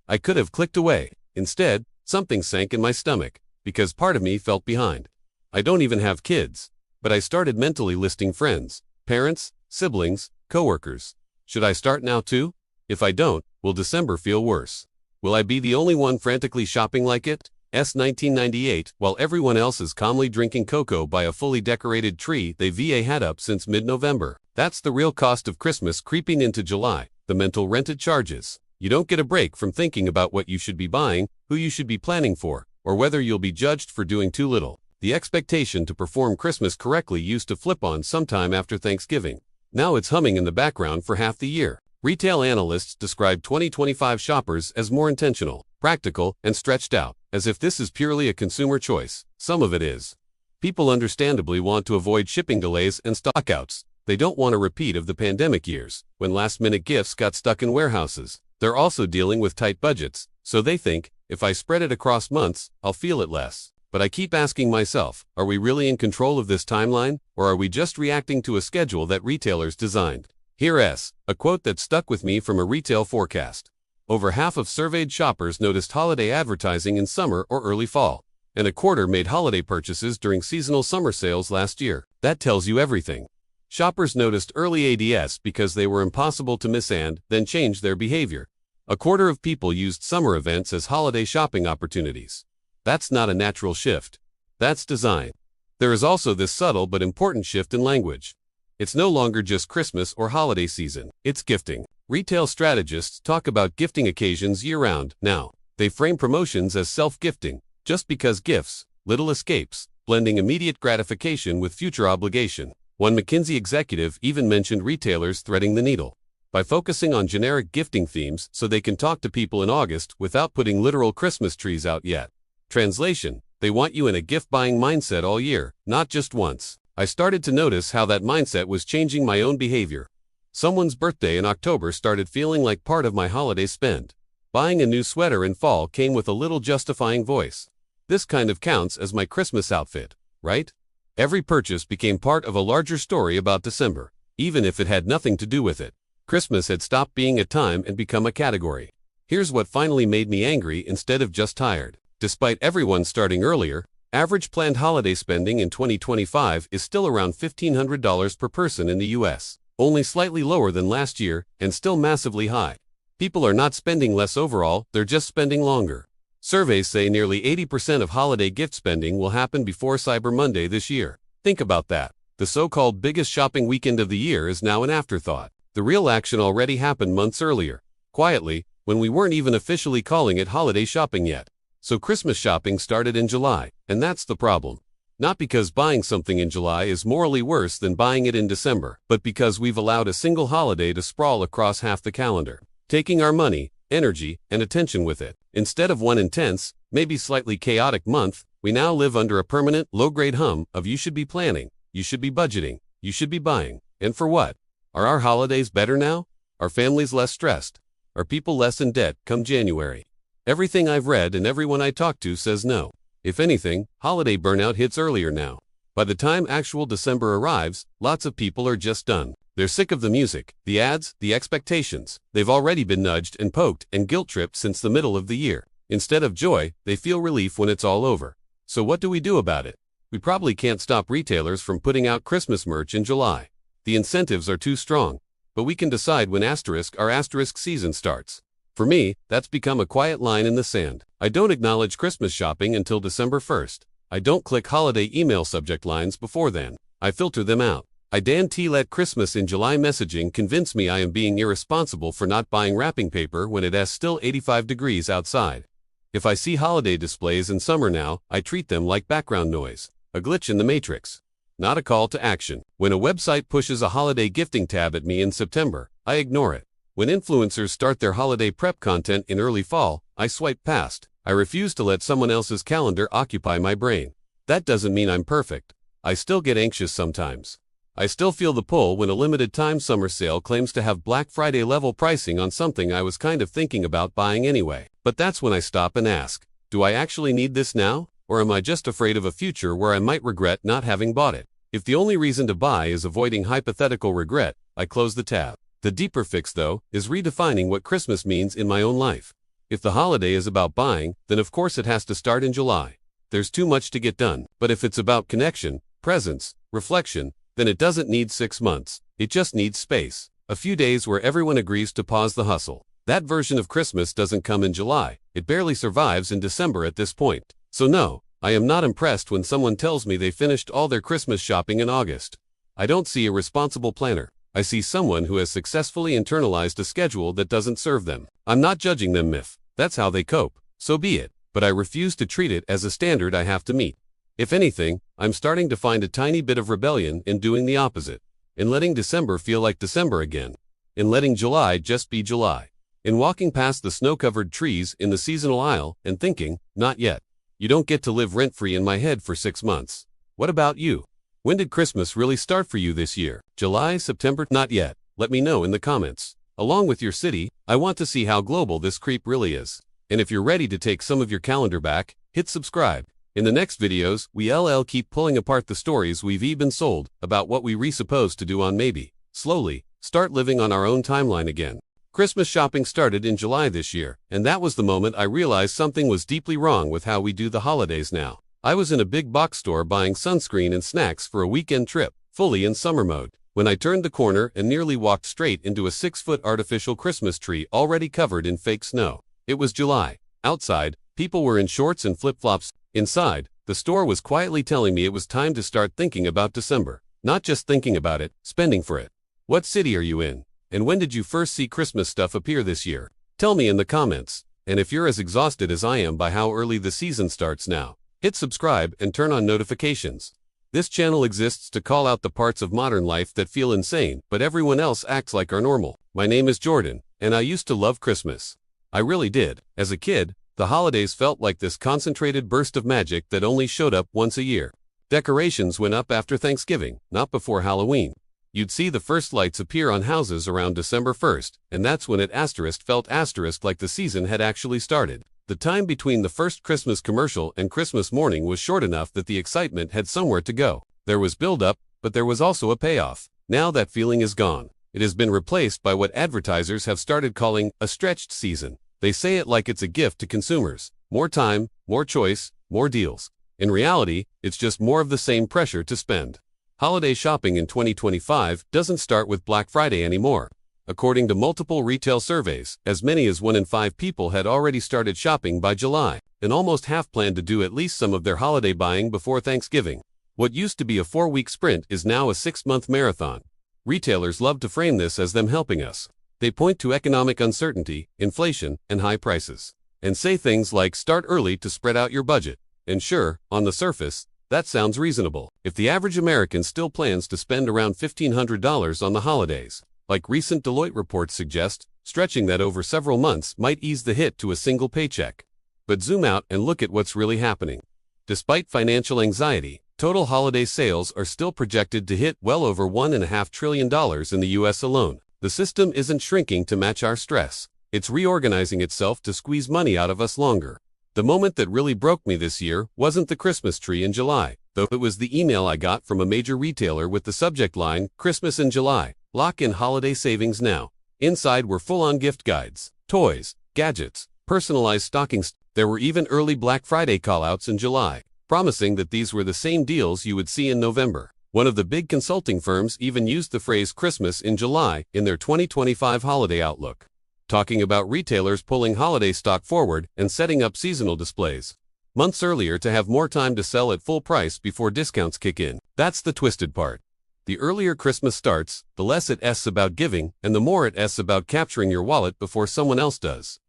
I could have clicked away. Instead, something sank in my stomach, because part of me felt behind. I don't even have kids, but I started mentally listing friends, parents, siblings, coworkers. Should I start now too? If I don't, will December feel worse? Will I be the only one frantically shopping like it? 1998, while everyone else is calmly drinking cocoa by a fully decorated tree they VA had up since mid-November. That's the real cost of Christmas creeping into July, the mental rent it charges. You don't get a break from thinking about what you should be buying, who you should be planning for, or whether you'll be judged for doing too little. The expectation to perform Christmas correctly used to flip on sometime after Thanksgiving. Now it's humming in the background for half the year. Retail analysts describe 2025 shoppers as more intentional, practical, and stretched out, as if this is purely a consumer choice. Some of it is. People understandably want to avoid shipping delays and stockouts. They don't want a repeat of the pandemic years, when last-minute gifts got stuck in warehouses. They're also dealing with tight budgets, so they think, if I spread it across months, I'll feel it less. But I keep asking myself, are we really in control of this timeline, or are we just reacting to a schedule that retailers designed? Here's a quote that stuck with me from a retail forecast. Over half of surveyed shoppers noticed holiday advertising in summer or early fall, and a quarter made holiday purchases during seasonal summer sales last year. That tells you everything. Shoppers noticed early ads because they were impossible to miss and then changed their behavior. A quarter of people used summer events as holiday shopping opportunities. That's not a natural shift. That's design. There is also this subtle but important shift in language. It's no longer just Christmas or holiday season. It's gifting. Retail strategists talk about gifting occasions year-round now. They frame promotions as self-gifting, just because gifts, little escapes, blending immediate gratification with future obligation. One McKinsey executive even mentioned retailers threading the needle by focusing on generic gifting themes so they can talk to people in August without putting literal Christmas trees out yet. Translation: they want you in a gift-buying mindset all year, not just once. I started to notice how that mindset was changing my own behavior. Someone's birthday in October started feeling like part of my holiday spend. Buying a new sweater in fall came with a little justifying voice. This kind of counts as my Christmas outfit, right? Every purchase became part of a larger story about December, even if it had nothing to do with it. Christmas had stopped being a time and become a category. Here's what finally made me angry instead of just tired. Despite everyone starting earlier, average planned holiday spending in 2025 is still around $1,500 per person in the US, only slightly lower than last year and still massively high. People are not spending less overall, they're just spending longer. Surveys say nearly 80% of holiday gift spending will happen before Cyber Monday this year. Think about that. The so-called biggest shopping weekend of the year is now an afterthought. The real action already happened months earlier, quietly, when we weren't even officially calling it holiday shopping yet. So Christmas shopping started in July, and that's the problem. Not because buying something in July is morally worse than buying it in December, but because we've allowed a single holiday to sprawl across half the calendar, taking our money, energy, and attention with it. Instead of one intense, maybe slightly chaotic month, we now live under a permanent, low-grade hum of you should be planning, you should be budgeting, you should be buying. And for what? Are our holidays better now? Are families less stressed? Are people less in debt come January? Everything I've read and everyone I talk to says no. If anything, holiday burnout hits earlier now. By the time actual December arrives, lots of people are just done. They're sick of the music, the ads, the expectations. They've already been nudged and poked and guilt-tripped since the middle of the year. Instead of joy, they feel relief when it's all over. So what do we do about it? We probably can't stop retailers from putting out Christmas merch in July. The incentives are too strong. But we can decide when our asterisk season starts. For me, that's become a quiet line in the sand. I don't acknowledge Christmas shopping until December 1st. I don't click holiday email subject lines before then. I filter them out. I guarantee let Christmas in July messaging convince me I am being irresponsible for not buying wrapping paper when it is still 85 degrees outside. If I see holiday displays in summer now, I treat them like background noise, a glitch in the matrix, not a call to action. When a website pushes a holiday gifting tab at me in September, I ignore it. When influencers start their holiday prep content in early fall, I swipe past. I refuse to let someone else's calendar occupy my brain. That doesn't mean I'm perfect. I still get anxious sometimes. I still feel the pull when a limited time summer sale claims to have Black Friday level pricing on something I was kind of thinking about buying anyway. But that's when I stop and ask, do I actually need this now? Or am I just afraid of a future where I might regret not having bought it? If the only reason to buy is avoiding hypothetical regret, I close the tab. The deeper fix, though, is redefining what Christmas means in my own life. If the holiday is about buying, then of course it has to start in July. There's too much to get done. But if it's about connection, presence, reflection, then it doesn't need 6 months. It just needs space. A few days where everyone agrees to pause the hustle. That version of Christmas doesn't come in July. It barely survives in December at this point. So no, I am not impressed when someone tells me they finished all their Christmas shopping in August. I don't see a responsible planner. I see someone who has successfully internalized a schedule that doesn't serve them. I'm not judging them if that's how they cope. So be it. But I refuse to treat it as a standard I have to meet. If anything, I'm starting to find a tiny bit of rebellion in doing the opposite. In letting December feel like December again. In letting July just be July. In walking past the snow-covered trees in the seasonal aisle and thinking, not yet. You don't get to live rent-free in my head for 6 months. What about you? When did Christmas really start for you this year? July, September? Not yet. Let me know in the comments. Along with your city, I want to see how global this creep really is. And if you're ready to take some of your calendar back, hit subscribe. In the next videos, we'll keep pulling apart the stories we've been sold about what we supposed to do on maybe, slowly, start living on our own timeline again. Christmas shopping started in July this year, and that was the moment I realized something was deeply wrong with how we do the holidays now. I was in a big box store buying sunscreen and snacks for a weekend trip, fully in summer mode, when I turned the corner and nearly walked straight into a 6-foot artificial Christmas tree already covered in fake snow. It was July. Outside, people were in shorts and flip-flops. Inside, the store was quietly telling me it was time to start thinking about December. Not just thinking about it, spending for it. What city are you in? And when did you first see Christmas stuff appear this year? Tell me in the comments. And if you're as exhausted as I am by how early the season starts now, hit subscribe and turn on notifications. This channel exists to call out the parts of modern life that feel insane, but everyone else acts like are normal. My name is Jordan, and I used to love Christmas. I really did. As a kid, the holidays felt like this concentrated burst of magic that only showed up once a year. Decorations went up after Thanksgiving, not before Halloween. You'd see the first lights appear on houses around December 1st, and that's when it felt like the season had actually started. The time between the first Christmas commercial and Christmas morning was short enough that the excitement had somewhere to go. There was build-up, but there was also a payoff. Now that feeling is gone. It has been replaced by what advertisers have started calling a stretched season. They say it like it's a gift to consumers. More time, more choice, more deals. In reality, it's just more of the same pressure to spend. Holiday shopping in 2025 doesn't start with Black Friday anymore. According to multiple retail surveys, as many as 1 in 5 people had already started shopping by July, and almost half planned to do at least some of their holiday buying before Thanksgiving. What used to be a 4-week sprint is now a 6-month marathon. Retailers love to frame this as them helping us. They point to economic uncertainty, inflation, and high prices, and say things like start early to spread out your budget. And sure, on the surface, that sounds reasonable. If the average American still plans to spend around $1,500 on the holidays, like recent Deloitte reports suggest, stretching that over several months might ease the hit to a single paycheck. But zoom out and look at what's really happening. Despite financial anxiety, total holiday sales are still projected to hit well over $1.5 trillion in the US alone. The system isn't shrinking to match our stress. It's reorganizing itself to squeeze money out of us longer. The moment that really broke me this year wasn't the Christmas tree in July, though it was the email I got from a major retailer with the subject line, Christmas in July, lock in holiday savings now. Inside were full-on gift guides, toys, gadgets, personalized stockings. There were even early Black Friday callouts in July, promising that these were the same deals you would see in November. One of the big consulting firms even used the phrase Christmas in July in their 2025 holiday outlook, talking about retailers pulling holiday stock forward and setting up seasonal displays months earlier to have more time to sell at full price before discounts kick in. That's the twisted part. The earlier Christmas starts, the less it's about giving, and the more it's about capturing your wallet before someone else does.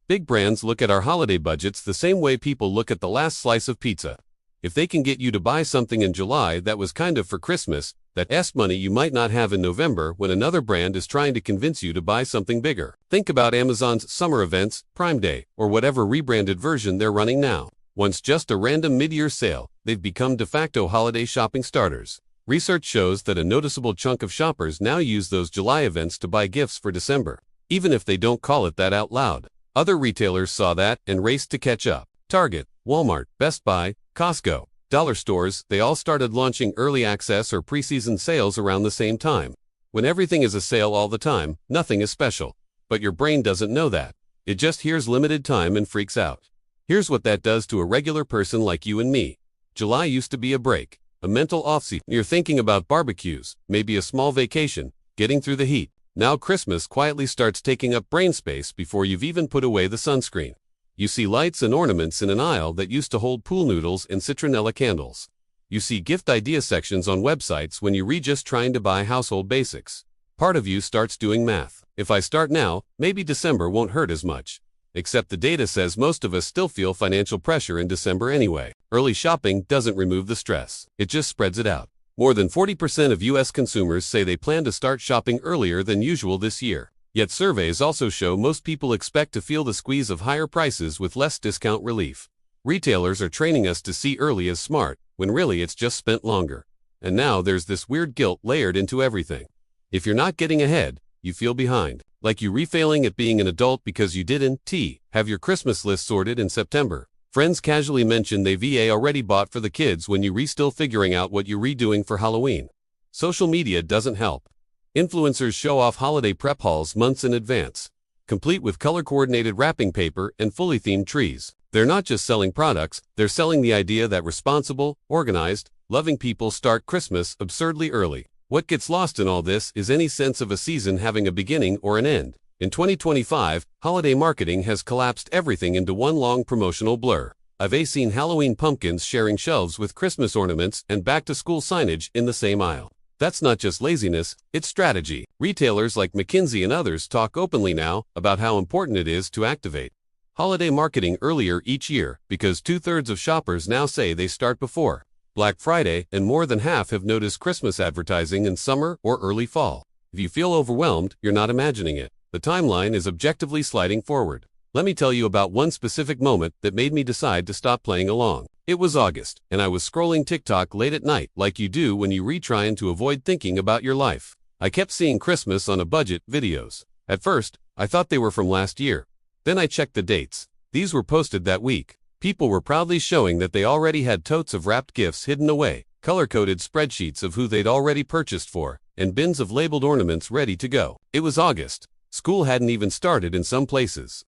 Big brands look at our holiday budgets the same way people look at the last slice of pizza. If they can get you to buy something in July that was kind of for Christmas, that's money you might not have in November when another brand is trying to convince you to buy something bigger. Think about Amazon's summer events, Prime Day, or whatever rebranded version they're running now. Once just a random mid-year sale, they've become de facto holiday shopping starters. Research shows that a noticeable chunk of shoppers now use those July events to buy gifts for December, even if they don't call it that out loud. Other retailers saw that and raced to catch up. Target, Walmart, Best Buy, Costco, dollar stores, they all started launching early access or preseason sales around the same time. When everything is a sale all the time, nothing is special. But your brain doesn't know that. It just hears limited time and freaks out. Here's what that does to a regular person like you and me. July used to be a break, a mental off-season. You're thinking about barbecues, maybe a small vacation, getting through the heat. Now Christmas quietly starts taking up brain space before you've even put away the sunscreen. You see lights and ornaments in an aisle that used to hold pool noodles and citronella candles. You see gift idea sections on websites when you're just trying to buy household basics. Part of you starts doing math. If I start now, maybe December won't hurt as much. Except the data says most of us still feel financial pressure in December anyway. Early shopping doesn't remove the stress. It just spreads it out. More than 40% of U.S. consumers say they plan to start shopping earlier than usual this year. Yet surveys also show most people expect to feel the squeeze of higher prices with less discount relief. Retailers are training us to see early as smart, when really it's just spent longer. And now there's this weird guilt layered into everything. If you're not getting ahead, you feel behind. Like you refailing at being an adult because you didn't have your Christmas list sorted in September. Friends casually mention they've already bought for the kids when you're still figuring out what you're redoing for Halloween. Social media doesn't help. Influencers show off holiday prep hauls months in advance, complete with color-coordinated wrapping paper and fully themed trees. They're not just selling products, they're selling the idea that responsible, organized, loving people start Christmas absurdly early. What gets lost in all this is any sense of a season having a beginning or an end. In 2025, holiday marketing has collapsed everything into one long promotional blur. I've seen Halloween pumpkins sharing shelves with Christmas ornaments and back-to-school signage in the same aisle. That's not just laziness, it's strategy. Retailers like McKinsey and others talk openly now about how important it is to activate holiday marketing earlier each year because 2/3 of shoppers now say they start before Black Friday, and more than half have noticed Christmas advertising in summer or early fall. If you feel overwhelmed, you're not imagining it. The timeline is objectively sliding forward. Let me tell you about one specific moment that made me decide to stop playing along. It was August, and I was scrolling TikTok late at night, like you do when you're trying to avoid thinking about your life. I kept seeing Christmas on a budget videos. At first, I thought they were from last year. Then I checked the dates. These were posted that week. People were proudly showing that they already had totes of wrapped gifts hidden away, color-coded spreadsheets of who they'd already purchased for, and bins of labeled ornaments ready to go. It was August. School hadn't even started in some places.